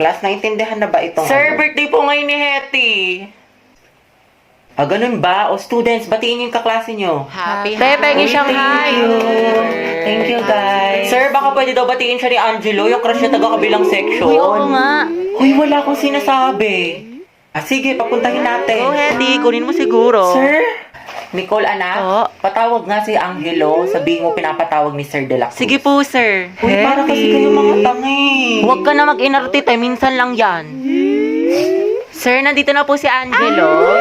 Class, naintindihan na ba itong Sir, birthday po ngayon ni Hetty. Ganun ba? O students, batiin yung kaklase nyo. Happy Pengi siyang hi. Thank you, guys. Sir, baka pwede daw batiin siya ni Angelo, yung crush niya taga-kabilang section. Uy, oo nga. Uy, wala akong sinasabi. Sige, papuntahin natin. Go, Hetty. Kunin mo siguro. Sir? Nicole, anak, Oo. patawag nga si Angelo. Sabihin mo pinapatawag ni Sir De La Cruz. Sige po, sir. Uy, para kasi kayo mga tangi. Huwag ka na mag-inarte, minsan lang yan. Sir, nandito na po si Angelo.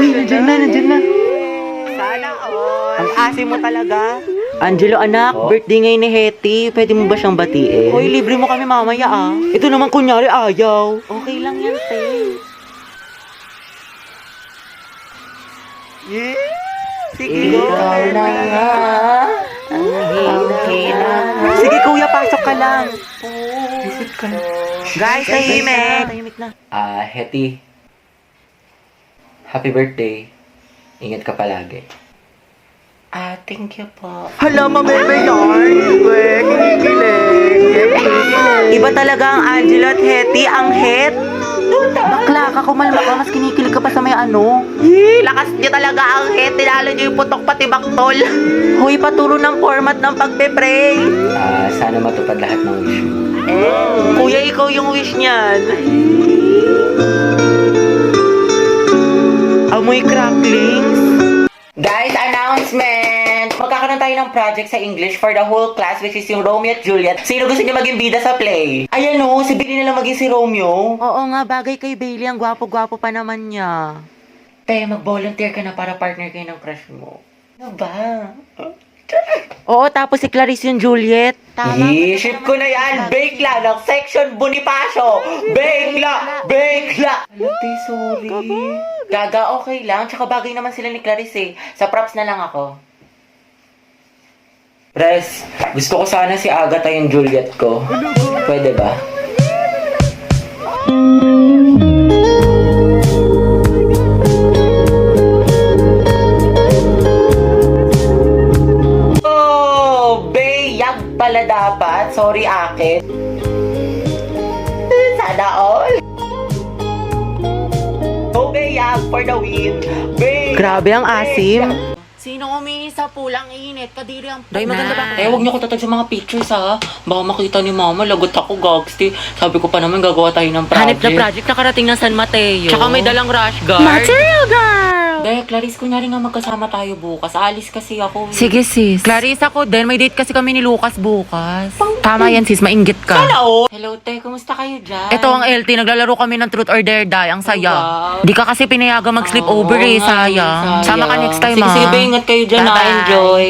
Uy, nandiyan na. Sana all. Ang asim mo talaga. Angelo, anak, birthday ngayon ni Hetty. Pwede mo ba siyang batiin? Uy, libre mo kami mamaya ah. Ito naman kunyari ayaw. Okay lang yan, te. Sige, ikaw na nga. Ang hina. Sige, kuya, pasok ka lang. Isip ka. Guys, tahimik na. Hetty. Happy birthday. Ingat ka palagi. Thank you po. Hala, mabebe yarn. Iba talaga ang Angelo at Hetty, ang het. Bakla ka, kumalma ka, mas kinikilig ka pa sa may ano. Lakas niyo talaga ang het, tinalo niyo yung putok pati baktol. Hoy, paturo ng format ng pagpe-pray. Sana matupad lahat ng wish mo. Kuya, ikaw yung wish niyan. Amoy cracklings. Guys, announcement! Magkakaroon tayo ng project sa English for the whole class, which is yung Romeo at Juliet. Sino gusto niyo maging bida sa play? Ayan o, si Billy na lang maging si Romeo. Oo nga, bagay kay Bailey, ang gwapo-gwapo pa naman niya. Te, mag-volunteer ka na para partner kayo ng crush mo. Ano ba? Oo, tapos si Clarice yung Juliet. Ship ko na yan! Bakla ng section Bonifacio! Bakla! Alate, sorry. Gaga, okay lang. Tsaka bagay naman sila ni Clarice eh. Sa props na lang ako. Pres, gusto ko sana si Agatha yung Juliet ko. Pwede ba? Pala dapat. Sorry, akin. Sana all. Okay, for the win. Grabe ang asim. Sino umihi sa pulang init? Kadiri ang pulang. Day, maganda ba? Huwag niyo ko tatag sa mga pictures, ha? Baka makita ni mama, lagot ako, gagsti. Sabi ko pa naman, gagawa tayo ng project. Hanip na project nakarating ng San Mateo. Tsaka may dalang rush guard. Material girl! Dahil, Clarice, kunyari nga magkasama tayo bukas. Alis kasi ako. Sige sis. Clarice ako din. May date kasi kami ni Lucas bukas. Tama yan sis, mainggit ka. Hello, te. Kumusta kayo dyan? Ito ang LT, naglalaro kami ng Truth or Dare Die. Ang saya. Wow. Di ka kasi pinayagan mag-sleep over Oo eh, nga, sayang. Sama ka next time sige, ha. sige, ba, ingat kayo dyan, Bye-bye. enjoy.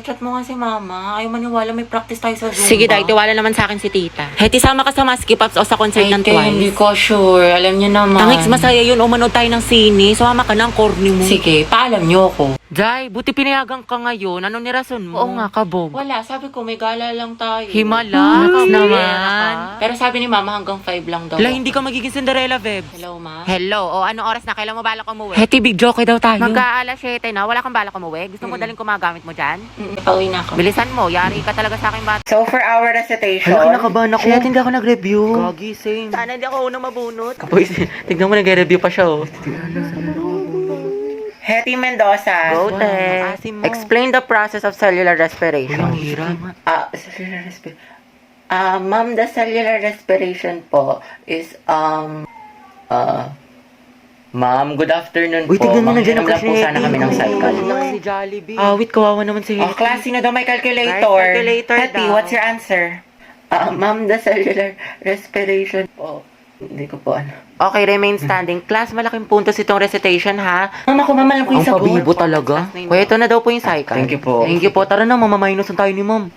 Chat mo nga si mama. Ayaw maniwala, may practice tayo sa Zumba. Sige, Day, tiwala naman sa akin si tita. Hetty, sama ka sa Maski Pops o sa concert ng Te, hindi Twice. ko sure. Alam niyo naman. Tangix, masaya yun. O manood tayo ng sine. Sumama ka ng corny mo. Sige, paalam niyo ako. Day, buti pinayagan ka ngayon. Anong nirason mo? Oo nga, kabog. Wala, sabi ko, may gala lang tayo. Himala, naman. Pero sabi ni mama, hanggang 5 lang daw. Hala, hindi ka magiging Cinderella, Beb. Hello, ma? Hello, o anong oras na? Kailan mo balak umuwi? Hetty, big joke daw tayo. Magka-alas 7 na, wala kang balak umuwi? Gusto mo daling kumagamit mo dyan? Pauwi na ako. Bilisan mo, yari ka talaga sa akin bata. So, for our recitation. Hala, kinakabahan ako. Shit, hindi ako nag-review. Gagi, same. Sana hindi ako unang mabunot. Kapoy, tignan mo, nag-review pa siya, oh. Hetty Mendoza. Go, te. Explain the process of cellular respiration. Ang hirap. Cellular respiration. Ma'am, the cellular respiration po is, Ma'am, good afternoon po. Uy, tignan mo na dyan ang Manghinom lang crush po ni sana kami ng cycle. Si Jollibee. Wait, kawawa naman si Hetty. Class, sino daw may calculator? Guys, calculator Hetty, daw. what's your answer? Ma'am, the cellular respiration po. Hindi ko po ano. Okay, remain standing. Class, malaking puntos itong recitation, ha? Ma'am, ako ma'am, alam ko yung Ang sagot. pabibo talaga. Kuya, ito na daw po yung cycle. Thank you po. Thank you po. Tara na, mamamainusan tayo ni ma'am.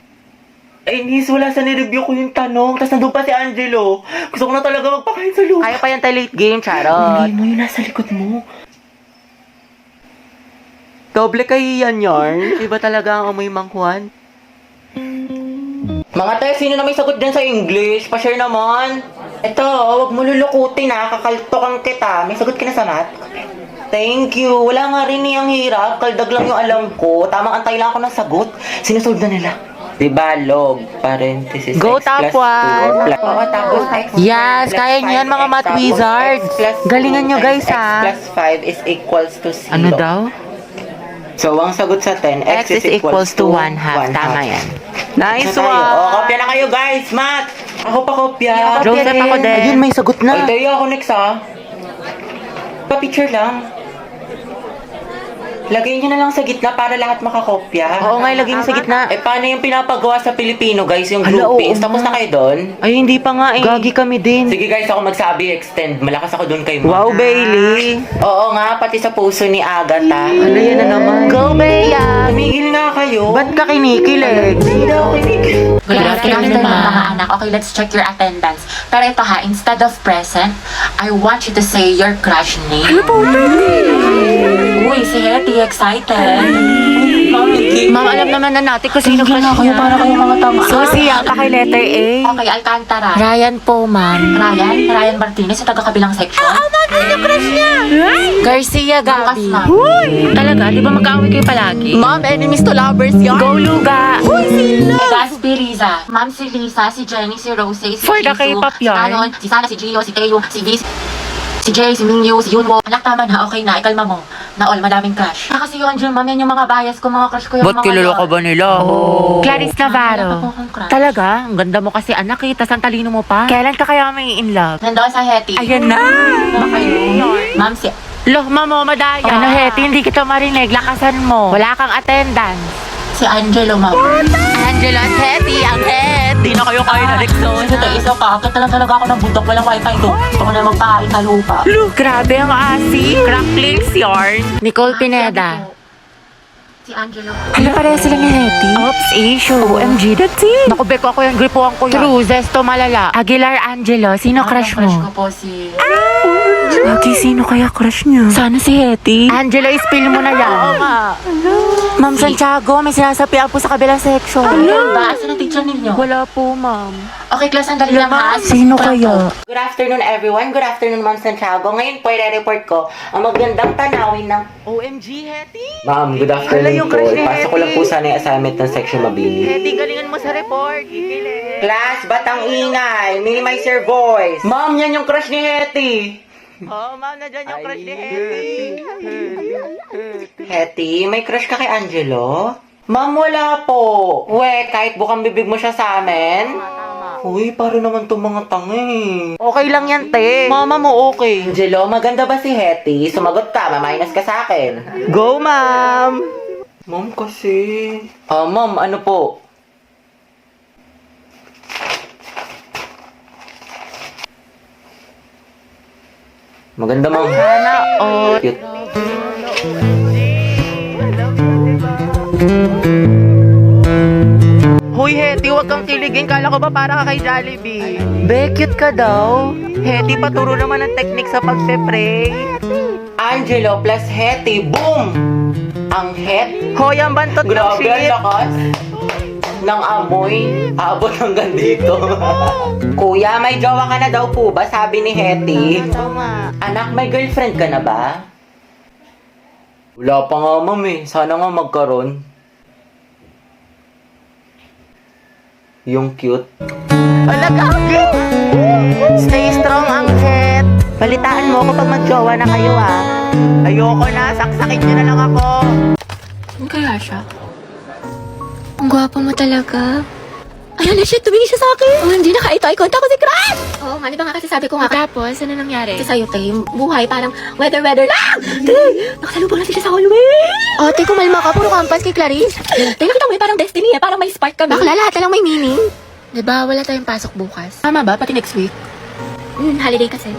Nis, wala sa nireview ko yung tanong. Tapos nandun pa si Angelo. Gusto ko na talaga magpakain sa loob. Kaya pa yan tayo late game, charot. Hindi mo yung nasa likod mo. Doble kayo yan, yarn. Iba talaga ang amoy mangkuhan. Mga te, sino na may sagot dyan sa English? Pa-share naman. Ito, wag mo lulukutin ha. Kakaltokan kita. May sagot ka na sa math? Thank you. Wala nga rin niyang hirap. Kaldag lang yung alam ko. Tamang antay lang ako ng sagot. Sinusolve na nila. Diba, log, parenthesis, Go, x top plus 2. one. Oo, tapos x Yes, plus kaya nyo yan, 5, mga x, math tapos wizards. x plus 2 Galingan nyo, guys, x ha? plus 5 is equals to 0. Ano daw? So, ang sagot sa 10, X is equals to 1 half. Tama yan. Nice Tayo. one. O, kopya na kayo, guys. Math! Ako pa kopya. Joseph, ako din. Ayun, may sagot Ay, tayo ako next, ha? Pa-picture lang. Lagay nyo na lang sa gitna para lahat makakopya. Oo nga, ilagay nyo sa gitna. Eh, paano yung pinapagawa sa Pilipino, guys? Yung Hala, groupings. oo Tapos nga. na kayo doon? Ay, hindi pa nga eh. Gagi kami din. Sige, guys, ako magsabi, extend. Malakas ako doon kay Mom. Wow, Bailey. Oo nga, pati sa puso ni Agatha. Ano yan na naman? Go, Bea. Tumigil nga kayo. Ba't ka kinikilig? Hindi daw kinig. Good afternoon, mga anak. Okay, let's check your attendance. Pero ito ha, instead of present, I want you to say your crush name. Ano po? Uy, si Hetty, excited. Ma'am, alam naman na natin kung sino crush niya. Para kayo mga tama. Susie, paki-letter A. Okay, Alcantara. Ryan po, ma'am. Ryan Martinez, yung taga-kabilang section. Sino crush niya? Garcia Lucas, Gabi. ma'am. Talaga? Di ba mag-aaway kayo palagi? Ma'am, enemies to lovers yan. Go, Luga. Gaspi Riza. Ma'am, si Lisa, si Jenny, si Rose, si For the Jisoo, K-pop si yarn. Anon, si Sana, si Gio, si Teo, si Viz, si Jay, si Mingyu, si Yunwo. Anak, tama na. Okay na. Ikalma mo. Na all, madaming crush. Kasi yun, Jun, ma'am, yan yung mga bias ko, mga crush ko yung mga yun. ba nila? Oh. Clarice Wala pa Navarro. po akong crush. Talaga? Ang ganda mo kasi anak eh. Tas ang talino mo pa. Kailan ka kaya may in love? Nandoon sa Hetty. Ayan na. Ano kayo? Ma'am, si... Loh, mamo, madaya. Ano, Hetty, hindi kita marinig. Lakasan mo. Wala kang attendance. Si Angelo, ma'am. Angelo at Hetty, ang head. Di na kayo kayo na Rexon. Ito, isa pa. Akit na lang talaga ako ng bundok. Walang wifi doon. Gusto ko na magpain sa lupa. Look, grabe ang asi. Cracklings yarn. Nicole Pineda. Si Angelo. Ano pareha sila ni Hetty? Oops, issue. OMG, that's it. Naku, Beko, ako yan. Gripuan ko yan. True, Zesto Malala. Aguilar Angelo. Sino crush Crush ko mo? po si... Ate, sino kaya crush niya? Sana si Hetty. Angelo, spill mo na yan. Oo nga. Ma'am Santiago, may sinasapian po sa kabilang section. Ano ba? Asan ang teacher ninyo? Wala po, ma'am. Okay, class, sandali lang ha. Sino kaya? Good afternoon, everyone. Good afternoon, Ma'am Santiago. Ngayon po, i-report ko ang magandang tanawin ng... OMG, Hetty. Ma'am, good Hala, afternoon yung po. crush ni Ipasok ko lang po sana yung assignment ng section Mabini. Hetty, galingan mo sa report. Ikilig. Class, ba't ang ingay? Minimize your voice. Ma'am, yan yung crush ni Hetty. Oo, ma'am, nandiyan yung crush ni Hetty. Hetty, may crush ka kay Angelo? Ma'am, wala po. We, kahit bukang bibig mo siya sa amin. Uy, para naman itong mga tanga eh. Okay lang yan, te. Mama mo okay. Angelo, maganda ba si Hetty? Sumagot ka, ma-minus ka sa akin. Go, ma'am. Ma'am kasi... ma'am, ano po? Maganda, ma'am. Sana all. Cute. Hoy, Hetty, huwag kang kiligin. Kala ko ba para ka kay Jollibee? Be, cute ka daw. Hetty, paturo naman ang technique sa pagpe-pray. Angelo plus Hetty, boom! Ang het. Hoy, ang bantot ng Grabe, ang shit. lakas. Ng amoy. Abot hanggang dito. Kuya, may jowa ka na daw po ba? Sabi ni Hetty. Tama. Anak, may girlfriend ka na ba? Wala pa nga, ma'am eh. Sana nga magkaroon. Yung cute. Wala ka. Stay strong, ang het. Balitaan mo ako pag magjowa na kayo, ha. Ayoko na. Saksakin niyo na lang ako. Ano kaya siya? Ang gwapo mo talaga. Ayan na siya, tumingin siya sa akin. Oh, hindi naka-eye contact ko si Crush! Oo nga, di ba nga kasi sabi ko nga. Tapos, ano nangyari? Kasi sa'yo, te, yung buhay parang weather lang! Te, nakasalubong natin siya sa hallway! Oh, te, kumalma ka, puro kampas kay Clarice. Te, nakita mo parang destiny parang may spark kami. Bakla, lahat na lang may meaning. Diba, wala tayong pasok bukas. Tama ba? Pati next week? Holiday kasi.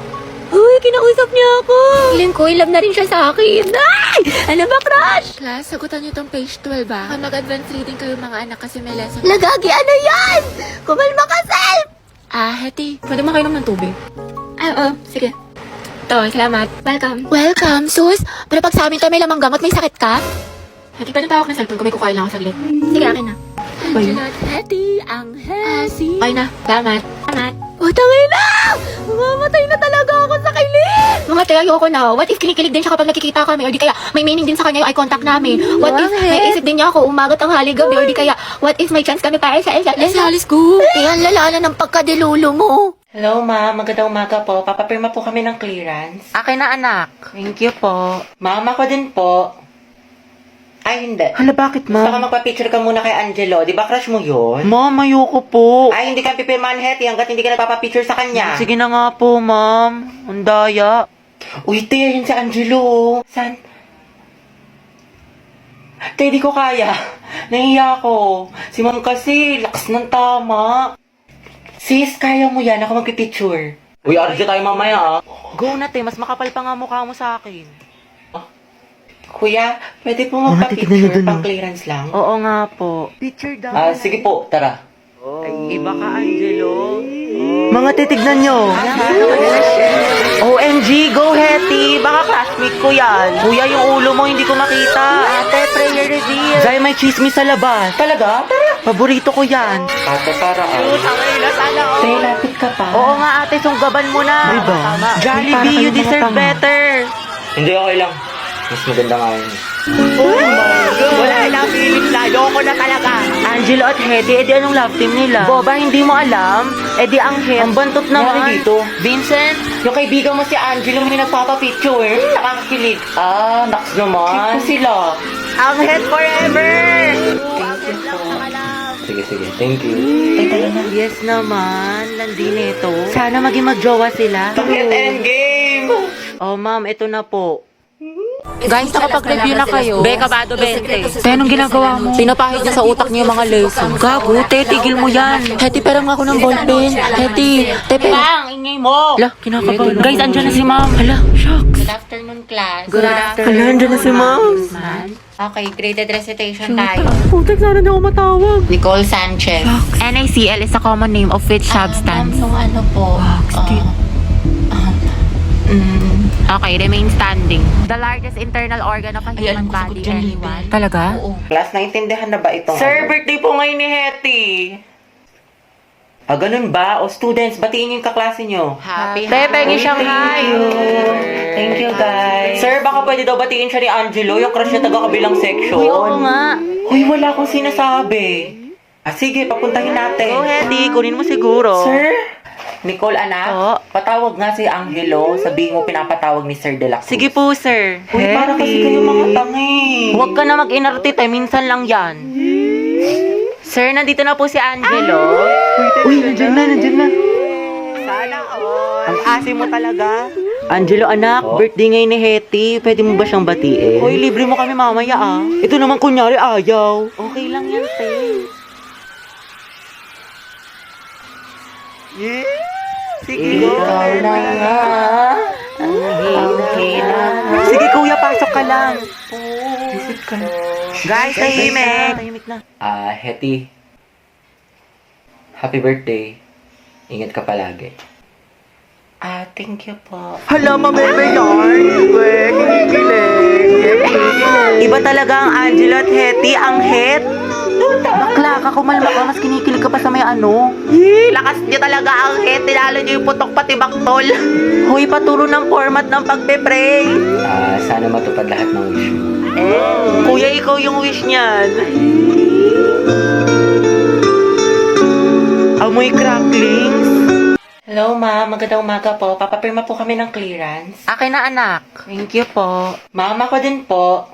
Uy, kinausap niya ako. Feeling ko, in love na rin siya sa akin. Ay! Ano ba, Crush? Class, sagutan niyo tong page 12 ba? Mag-advance reading kayo mga anak kasi may lesson. Lagagi, ano yan? Kumalma ka, Self! Hetty. Pwede mo kainom ng tubig. Ay, oo, sige. Ito, salamat. Welcome. Welcome, sus! Pero pag sa amin tayo may lamang gamot, may sakit ka? Hetty, pwede tawag ng cellphone ko. May kukain lang ako saglit. Sige, akin na. Ba yun? Hetty, ang hesi. Okay na. Salamat. Salamat. Uy, Tangay na! Mamatay na talaga ako sa kilig! Mga te, ayoko na. What if kinikilig din siya kapag nakikita kami? Or di kaya may meaning din sa kanya yung eye contact namin? What if may isip din niya ako umagat ang hali gabi? Or di kaya what if may chance kami para sa isa't isa? Let's go! Yan, lala na ng pagkadilulo mo. Hello, ma'am. Magandang umaga po. Papapirma po kami ng clearance. Akin na anak. Thank you po. Ma'am, ako din po. Ay, hindi. Hala, bakit Baka ma'am? magpa-picture ka muna kay Angelo. Di ba crush mo yun? Ma'am, ayoko po. Ay, hindi ka pipirmahan, Hetty, hanggat hindi ka nagpapapicture sa kanya. Sige na nga po, ma'am. Ang daya. Uy, te, yun si Angelo. San? Te, di ko kaya. Nahiya ako. Si ma'am kasi, lakas ng tama. Sis, kaya mo yan. Ako magpipicture. Uy, RJ tayo mamaya, ah. Go na, te. Mas makapal pa nga mukha mo sa akin. Kuya, pwede po tignan niyo magpa-picture dun, pang oh. clearance lang? Oo nga po. Picture daw. Sige po, tara. Ay, iba ka, Angelo. Mga titignan nyo. OMG, go Hetty. Baka classmate ko yan. Kuya, yung ulo mo hindi ko makita. Ate, prayer reveal. Zay, may chismis sa labas. Talaga? Tara. Paborito ko yan. Ate, para sana Te, lapit ka pa. Oo nga ate, sunggaban mo na. Diba? Jollibee, you deserve better. Hindi, okay lang. Mas maganda nga yun. Oh my God. Wala lang feelings na. Ayoko na talaga. Angelo at Hedy, edi anong love team nila? Boba, hindi mo alam? Edi ang head. Ang bantot naman. Nangyari dito? Vincent? Yung kaibigan mo si Angelo, may nagpapapicture. Nakakakilig. Ah, naks naman. Cute sila. Ang head forever! Sige, sige. Thank you. Ay, tara na. Yes naman, landi nito. Sana maging magjowa sila. Bakit endgame? Oh ma'am, ito na po. Guys, nakapag-review na kayo. Beka Bado 20. Te, anong ginagawa mo? Pinapahid niya sa utak niyo yung mga lesson. Gago, te, tigil mo yan. Hetty, perang ako ng ballpen. Hetty, te, Bang, ingay mo. Hala, kinakabahan. Guys, andyan na si ma'am. Hala, shucks. Good afternoon, class. Good afternoon. Hala, andyan na si ma'am. Okay, graded recitation tayo. Putek, sana na ako matawag. Nicole Sanchez. NaCl is a common name of which substance? Yung ano po, Okay, remain standing. The largest internal organ of a human body, anyone? Talaga? Class, naintindihan na ba itong Sir, ano? birthday po ngayon ni Hetty. Ah, ganun ba? O students, batiin yung kaklase nyo. Happy, Te, pengi siyang hi. Thank you, guys. Sir, baka pwede daw batiin siya ni Angelo, yung crush niya taga-kabilang section. Uy, oo nga. Uy, wala akong sinasabi. Ah, sige, papuntahin natin. Go, Hetty, kunin mo siguro. Sir? Nicole, anak, Oo. patawag nga si Angelo. Sabihin mo pinapatawag ni Sir De La Cruz. Sige po, sir. Uy, para kasi kayo mga tangi. Huwag ka na mag-inarte, te. Minsan lang yan. Sir, nandito na po si Angelo. Uy, nandiyan na. Sana all. Ang asim mo talaga. Angelo, anak, birthday ngayon ni Hetty. Pwede mo ba siyang batiin? Uy, libre mo kami mamaya, ah. Ito naman kunyari ayaw. Okay lang yan, te. Sige, Ikaw na nga. Ang hina. Sige, kuya, pasok ka lang. Isip ka. Guys, tahimik na. Ah, Hetty. Happy birthday. Ingat ka palagi. Ah, thank you po. Hala, mameme yarn. Iba talaga ang Angelo at Hetty, ang het. Bakla ka, kumalma ka, mas kinikilig ka pa sa may ano. Lakas niya talaga ang het, tinalo niyo yung putok pati baktol. Hoy, paturo ng format ng pagpe-pray. Ah, sana matupad lahat ng wish mo. Kuya, ikaw yung wish niyan. Amoy cracklings. Hello, ma'am. Magandang umaga po. Papapirma po kami ng clearance. Akin na anak. Thank you po. Ma'am, ako din po.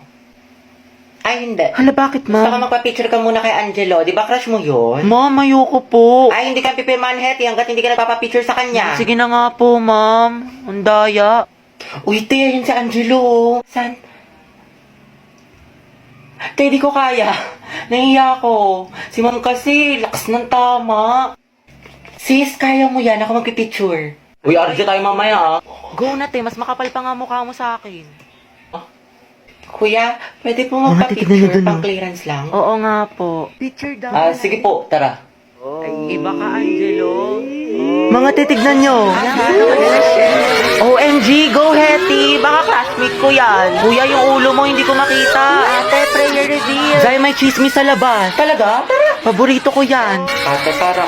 Ay, hindi. Hala, bakit Baka ma'am? magpa-picture ka muna kay Angelo. Di ba crush mo yun? Ma'am, ayoko po. Ay, hindi ka pipirmahan, Hetty, hanggat hindi ka nagpapapicture sa kanya. Sige na nga po, ma'am. Ang daya. Uy, te, yun si Angelo. San? Te, di ko kaya. Nahiya ako. Si ma'am kasi, lakas ng tama. Sis, kaya mo yan. Ako magpipicture. Uy, RJ tayo mamaya, ah. Go na, te. Mas makapal pa nga mukha mo sa akin. Kuya, pwede po Mga titignan niyo magpa-picture dun, pang oh. clearance lang? Oo nga po. Picture daw. Ah, sige po, tara. Ay, iba ka, Angelo. Mga titignan nyo. OMG, go Hetty. Baka classmate ko yan. Kuya, yung ulo mo hindi ko makita. Ate, prayer reveal. Zay, may chismis sa labas. Talaga? Tara. Paborito ko yan. Ate, para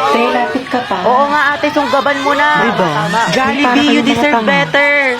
Te, lapit ka pa. Oo nga ate, sunggaban mo na. Diba? Jollibee, you deserve better.